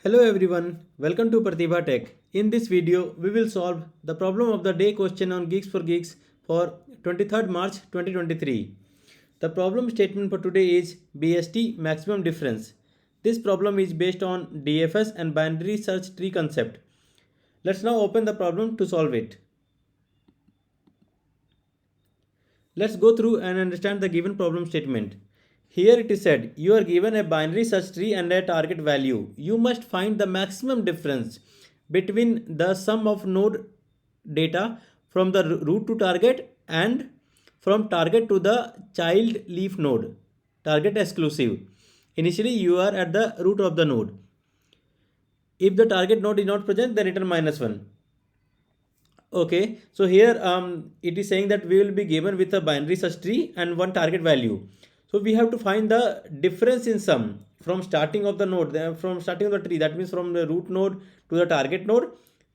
Hello everyone, welcome to Pratibha Tech. In this video, we will solve the problem of the day question on Geeks for Geeks for 23rd March 2023. The problem statement for today is BST Maximum Difference. This problem is based on DFS and binary search tree concept. Let's now open the problem to solve it. Let's go through and understand the given problem statement. Here it is said, you are given a binary search tree and a target value. You must find the maximum difference between the sum of node data from the root to target and from target to the child leaf node, target exclusive. Initially, you are at the root of the node. If the target node is not present, then return -1. Okay, so here it is saying that we will be given with a binary search tree and one target value. So we have to find the difference in sum from starting of the node, from starting of the tree, that means from the root node to the target node,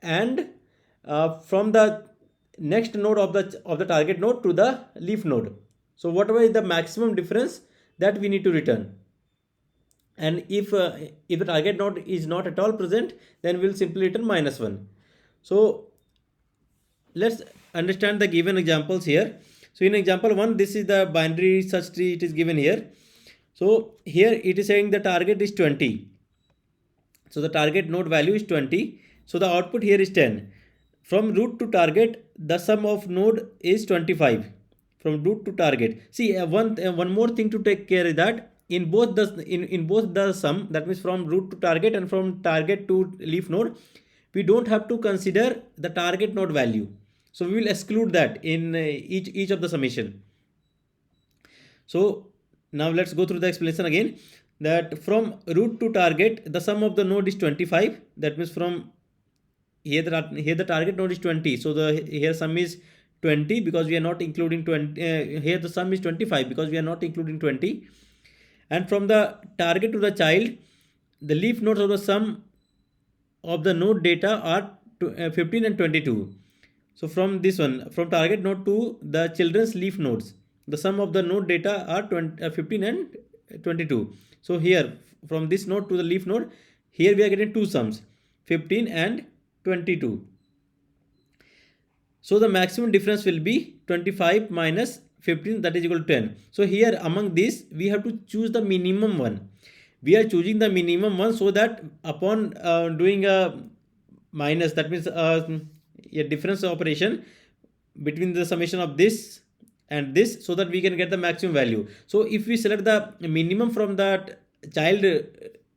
and from the next node of the target node to the leaf node. So whatever is the maximum difference that we need to return. And if the target node is not at all present, then we'll simply return -1. So let's understand the given examples here. So in example 1, this is the binary search tree, it is given here. So here it is saying the target is 20. So the target node value is 20. So the output here is 10. From root to target, the sum of node is 25. From root to target. See, one more thing to take care is that in both the sum, that means from root to target and from target to leaf node, we don't have to consider the target node value. So we will exclude that in each of the summation. So now let's go through the explanation again. That from root to target, the sum of the node is 25. That means from here the target node is 20. So here sum is 20 because we are not including 20. Here the sum is 25 because we are not including 20. And from the target to the child, the leaf nodes of the sum of the node data are 15 and 22. So from this one, from target node to the children's leaf nodes, the sum of the node data are 15 and 22. So here from this node to the leaf node, here we are getting two sums, 15 and 22. So the maximum difference will be 25 minus 15, that is equal to 10. So here among this, we have to choose the minimum one. We are choosing the minimum one so that upon doing a minus, that means a difference operation between the summation of this and this, so that we can get the maximum value. So if we select the minimum from that child,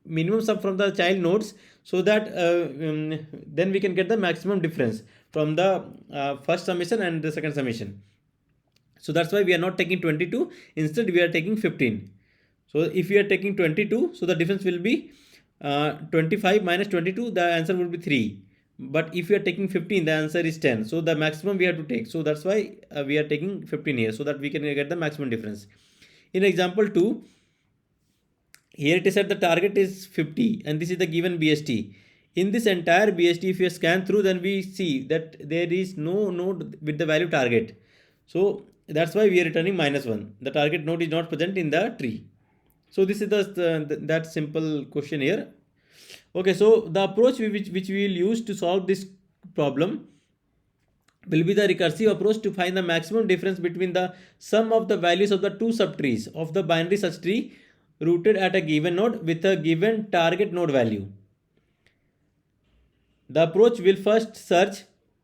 minimum sum from the child nodes, so that then we can get the maximum difference from the first summation and the second summation. So that's why we are not taking 22, instead we are taking 15. So if we are taking 22, so the difference will be 25 minus 22, the answer will be 3. But if we are taking 15, the answer is 10. So the maximum we have to take. So that's why we are taking 15 here, so that we can get the maximum difference. In example 2, here it is said the target is 50 and this is the given BST. In this entire BST, if you scan through, then we see that there is no node with the value target. So that's why we are returning -1. The target node is not present in the tree. So this is that simple question here. Okay, so the approach which we will use to solve this problem will be the recursive approach to find the maximum difference between the sum of the values of the two subtrees of the binary search tree rooted at a given node with a given target node value. The approach will first search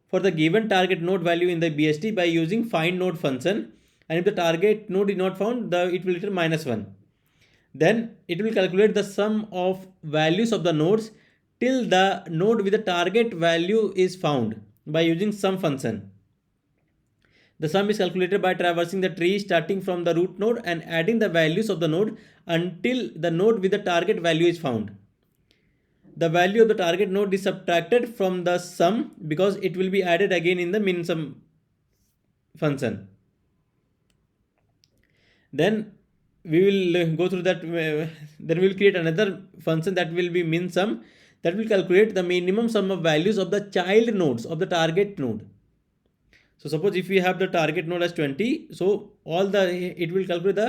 for the given target node value in the BST by using find node function, and if the target node is not found, it will return -1. Then it will calculate the sum of values of the nodes till the node with the target value is found by using sum function. The sum is calculated by traversing the tree starting from the root node and adding the values of the node until the node with the target value is found. The value of the target node is subtracted from the sum because it will be added again in the min sum function. Then we will go through that. Then we will create another function that will be min sum, that will calculate the minimum sum of values of the child nodes of the target node. So suppose if we have the target node as 20, so it will calculate the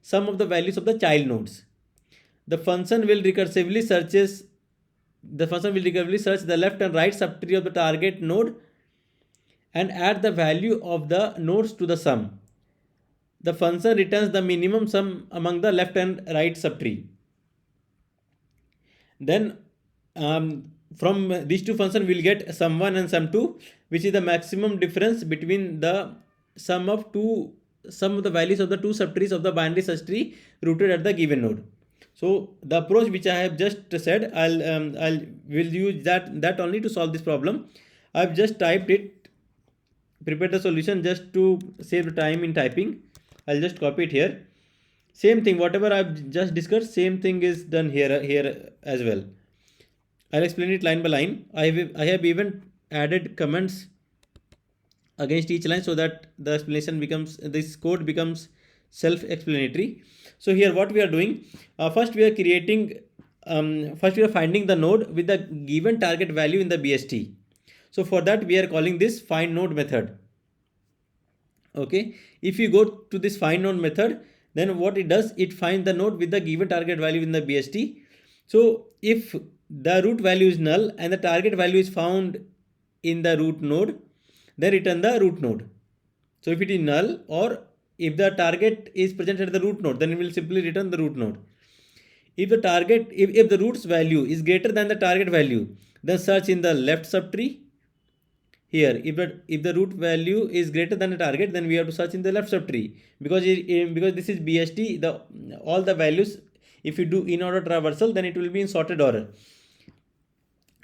sum of the values of the child nodes. The function will recursively searches the function will recursively search the left and right subtree of the target node and add the value of the nodes to the sum. The function returns the minimum sum among the left and right subtree. Then from these two functions we'll get sum1 and sum2, which is the maximum difference between the sum of the values of the two subtrees of the binary search tree rooted at the given node. So the approach which I have just said, will use that only to solve this problem. I've just typed it, prepared the solution just to save the time in typing. I'll just copy it here. Same thing, whatever I've just discussed, same thing is done here as well. I'll explain it line by line. I have even added comments against each line so that the explanation becomes, this code becomes self-explanatory. So here what we are doing, first we are finding the node with the given target value in the BST. So for that we are calling this find node method. Okay, if you go to this find node method, then what it does, it finds the node with the given target value in the BST. So if the root value is null and the target value is found in the root node, then return the root node. So if it is null, or if the target is present at the root node, then it will simply return the root node. If the root's value is greater than the target value, then search in the left subtree. Here, if the root value is greater than the target, then we have to search in the left subtree, because this is BST. All the values, if you do in order traversal, then it will be in sorted order.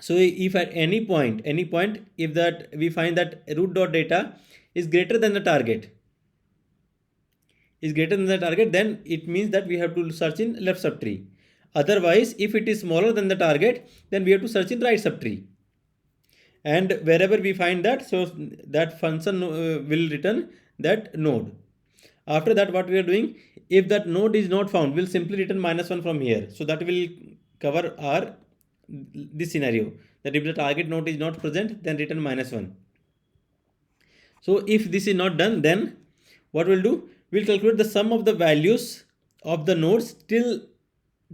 So if at any point if that we find that root dot data is greater than the target, then it means that we have to search in left subtree. Otherwise, if it is smaller than the target, then we have to search in right subtree. And wherever we find that, so that function will return that node. After that, what we are doing, if that node is not found, we'll simply return -1 from here. So that will cover this scenario, that if the target node is not present, then return -1. So if this is not done, then what we'll do, we'll calculate the sum of the values of the nodes till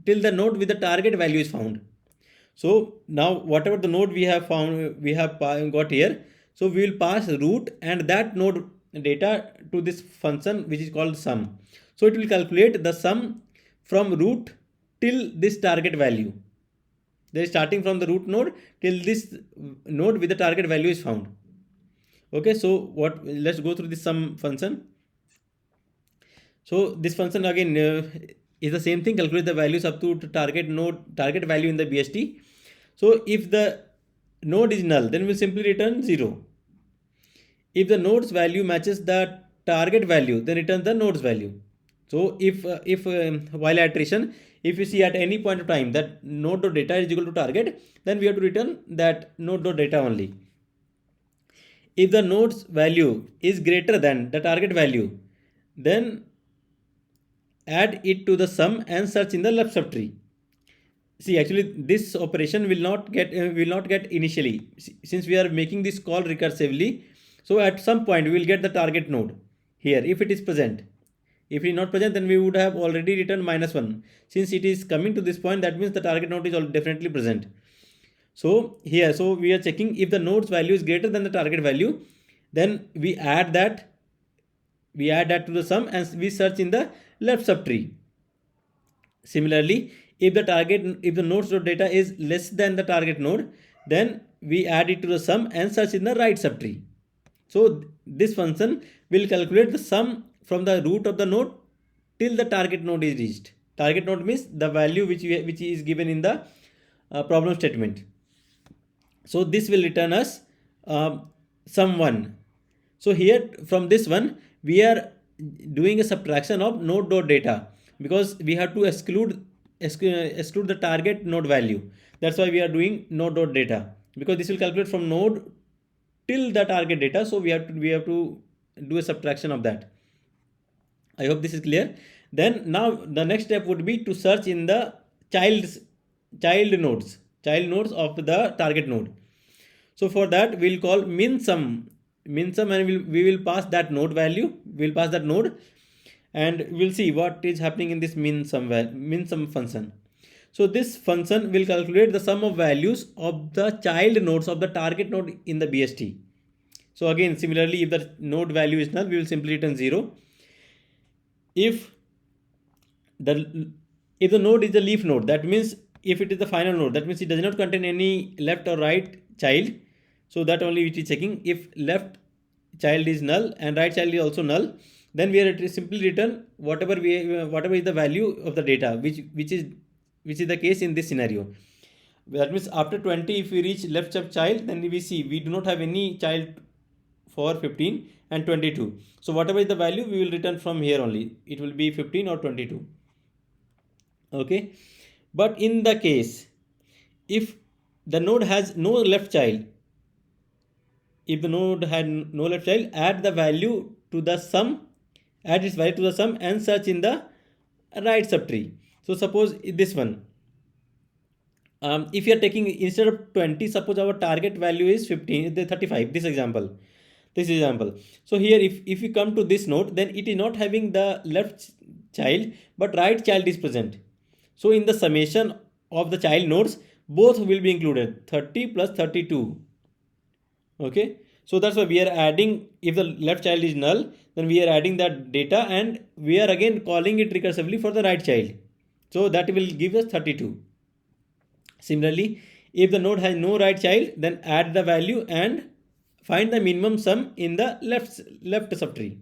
the node with the target value is found. So now whatever the node we have got here, so we will pass root and that node data to this function which is called sum. So it will calculate the sum from root till this target value. They are starting from the root node till this node with the target value is found. Okay, so let's go through this sum function. So this function again is the same thing, calculate the values up to target value in the BST. So if the node is null, then we'll simply return 0. If the node's value matches the target value, then return the node's value. So if while iteration, if you see at any point of time that node.data is equal to target, then we have to return that node.data only. If the node's value is greater than the target value, then add it to the sum and search in the left subtree. See, actually this operation will not get initially, since we are making this call recursively. So at some point we will get the target node here if it is present. If it is not present, then we would have already returned -1. Since it is coming to this point, that means the target node is definitely present. So here, so we are checking if the node's value is greater than the target value, then we add that to the sum and we search in the left subtree. Similarly, if the node's data is less than the target node, then we add it to the sum and search in the right subtree. So this function will calculate the sum from the root of the node till the target node is reached. Target node means the value which is given in the problem statement. So this will return us sum1. So here from this one we are doing a subtraction of node.data, because we have to exclude the target node value. That's why we are doing node.data, because this will calculate from node till the target data. So we have to do a subtraction of that. I hope this is clear. Then now the next step would be to search in the child nodes of the target node. So for that we'll call minsum, and we will pass that node value. We'll pass that node and we'll see what is happening in this minsum function. So this function will calculate the sum of values of the child nodes of the target node in the BST. So again, similarly, if the node value is null, we will simply return 0. If the node is the leaf node, that means if it is the final node, that means it does not contain any left or right child. So that only it is checking. If left child is null and right child is also null, then we are simply return whatever is the value of the data, which is the case in this scenario. That means after 20, if we reach left child, then we see we do not have any child for 15 and 22. So whatever is the value, we will return from here only. It will be 15 or 22. Okay. But in the case, if the node has no left child, if the node had no left child, add the value to the sum, add its value to the sum and search in the right subtree. So suppose this one. If you are taking instead of 20, suppose our target value is 15, 35, this example. So here if you come to this node, then it is not having the left child, but right child is present. So in the summation of the child nodes, both will be included, 30 plus 32. Okay. So that's why we are adding, if the left child is null, then we are adding that data and we are again calling it recursively for the right child. So that will give us 32. Similarly, if the node has no right child, then add the value and find the minimum sum in the left subtree.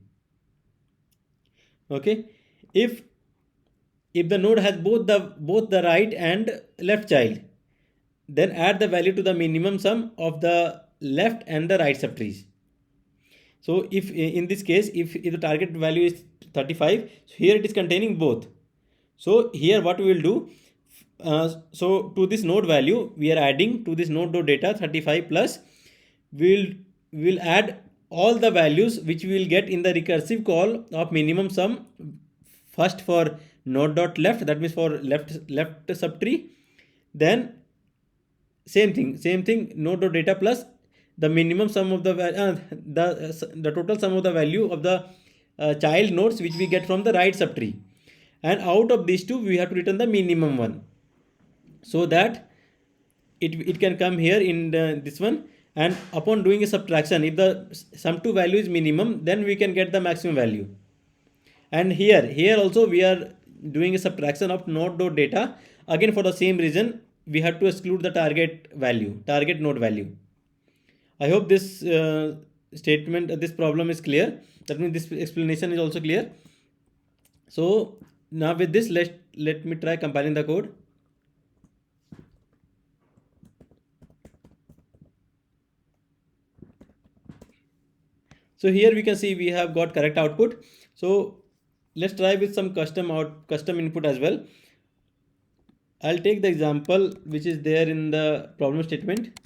Okay. If the node has both the right and left child, then add the value to the minimum sum of the left and the right subtrees. So if in this case, if the target value is 35, so here it is containing both. So here what we will do, so to this node value, we are adding to this node data 35 plus, we will add all the values which we will get in the recursive call of minimum sum, first for node.left, that means for left subtree, then same thing node.data plus the minimum sum of the total sum of the value of the child nodes which we get from the right subtree, and out of these two we have to return the minimum one, so that it can come here in this one, and upon doing a subtraction, if the sum to value is minimum, then we can get the maximum value. And here also we are doing a subtraction of node.data, again for the same reason, we have to exclude the target node value. I hope this this problem is clear. That means this explanation is also clear. So now with this, let me try compiling the code. So here we can see we have got correct output. So let's try with some custom input as well. I'll take the example which is there in the problem statement.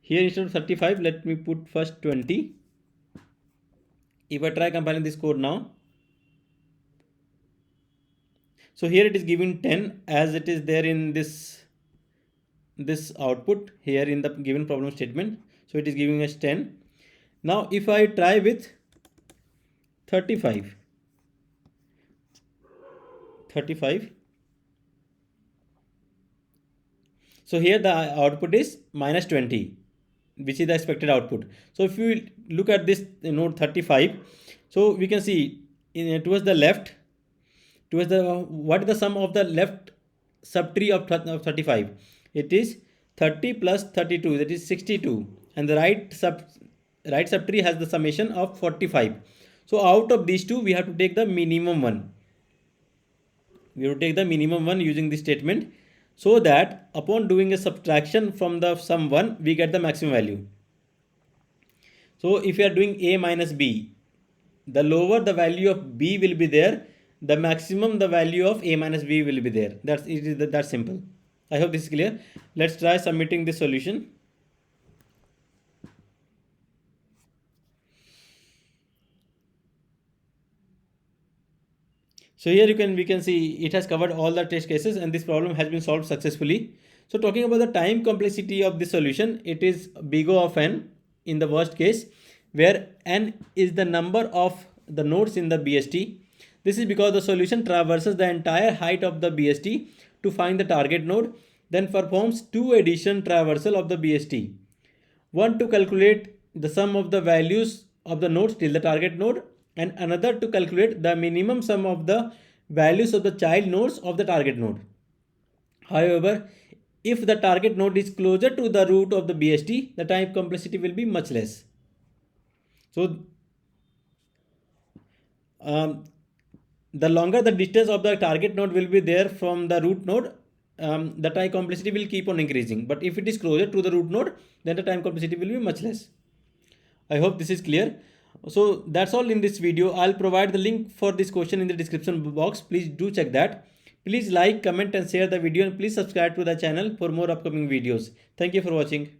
Here instead of 35, let me put first 20. If I try compiling this code now, so here it is giving 10 as it is there in this output here in the given problem statement. So it is giving us 10. Now if I try with 35, so here the output is minus 20, which is the expected output. So if you look at this node 35, so we can see towards the left, what is the sum of the left subtree of 35? It is 30 plus 32, that is 62, and the right subtree has the summation of 45. So out of these two, we have to take the minimum one. We have to take the minimum one using this statement, so that upon doing a subtraction from the sum 1, we get the maximum value. So if you are doing a minus b, the lower the value of b will be there, the maximum the value of a minus b will be there. That's simple. I hope this is clear. Let's try submitting this solution. So here we can see it has covered all the test cases and this problem has been solved successfully. So talking about the time complexity of this solution, it is big O of n in the worst case, where n is the number of the nodes in the BST. This is because the solution traverses the entire height of the BST to find the target node, then performs two addition traversal of the BST. One to calculate the sum of the values of the nodes till the target node, and another to calculate the minimum sum of the values of the child nodes of the target node. However, if the target node is closer to the root of the BST, the time complexity will be much less. So, the longer the distance of the target node will be there from the root node, the time complexity will keep on increasing. But if it is closer to the root node, then the time complexity will be much less. I hope this is clear. So that's all in this video. I'll provide the link for this question in the description box. Please do check that. Please like, comment and share the video, and please subscribe to the channel for more upcoming videos. Thank you for watching.